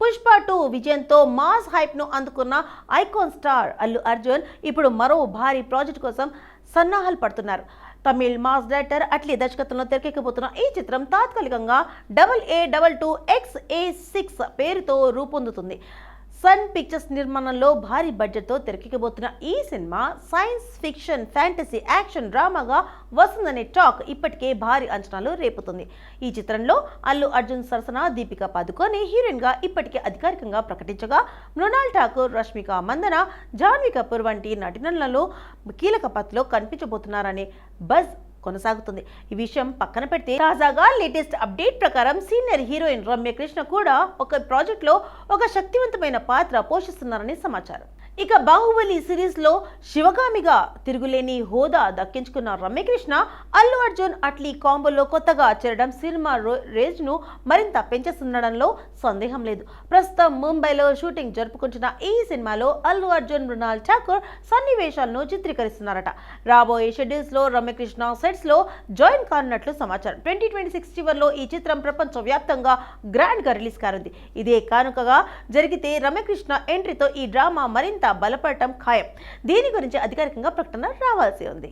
పుష్ప 2 విజయంతో మాస్ హైప్ను అందుకున్న icon star Allu Arjun ఇప్పుడు మరో భారీ ప్రాజెక్ట్ కోసం సన్నాహాలు పడుతున్నారు. తమిళ్ మాస్ డైరెక్టర్ అట్లీ దర్శకత్వంలో తెరకెక్కబోతున్న ఈ చిత్రం తాత్కాలికంగా AA22XA6 పేరుతో రూపొందుతుంది. సన్ పిక్చర్స్ నిర్మాణంలో భారీ బడ్జెట్తో తెరకెక్కబోతున్న ఈ cinema science fiction, fantasy, action డ్రామాగా వస్తుందనే టాక్ ఇప్పటికే భారీ అంచనాలు రేపుతుంది. ఈ చిత్రంలో అల్లు అర్జున్ సరసన దీపికా పదుకోని హీరోయిన్గా ఇప్పటికే అధికారికంగా ప్రకటించగా, మృణాల్ ఠాకూర్, రష్మిక మందన, జాన్వీ కపూర్ వంటి నటీనటులలో కీలక పాత్రలో కనిపించబోతున్నారనే బజ్ కొనసాగుతుంది. ఈ విషయం పక్కన పెడితే తాజాగా లేటెస్ట్ అప్డేట్ ప్రకారం సీనియర్ హీరోయిన్ రమ్య కృష్ణ కూడా ఒక ప్రాజెక్ట్ లో ఒక శక్తివంతమైన పాత్ర పోషిస్తున్నారని సమాచారం. ఇక బాహుబలి సిరీస్ లో శివగామిగా తిరుగులేని హోదా దక్కించుకున్న రమ్యకృష్ణ అల్లు అర్జున్ అట్లీ కాంబోలో కొత్తగా చేరడం సినిమా రేంజ్ ను మరింత పెంచేస్తుండడంలో సందేహం లేదు. ప్రస్తుతం ముంబైలో షూటింగ్ జరుపుకుంటున్న ఈ సినిమాలో అల్లు అర్జున్, మృణాల్ ఠాకూర్ సన్నివేశాలను చిత్రీకరిస్తున్నారట. రాబోయే షెడ్యూల్స్ లో రమ్యకృష్ణ సెట్స్ లో జాయిన్ కానున్నట్లు సమాచారం. 2026 చివర్లో ఈ చిత్రం ప్రపంచ వ్యాప్తంగా గ్రాండ్ గా రిలీజ్ కానుంది. ఇదే కానుకగా జరిగితే రమ్యకృష్ణ ఎంట్రీతో ఈ డ్రామా మరింత బలపడటం ఖాయం. దీని గురించి అధికారికంగా ప్రకటన రావాల్సి ఉంది.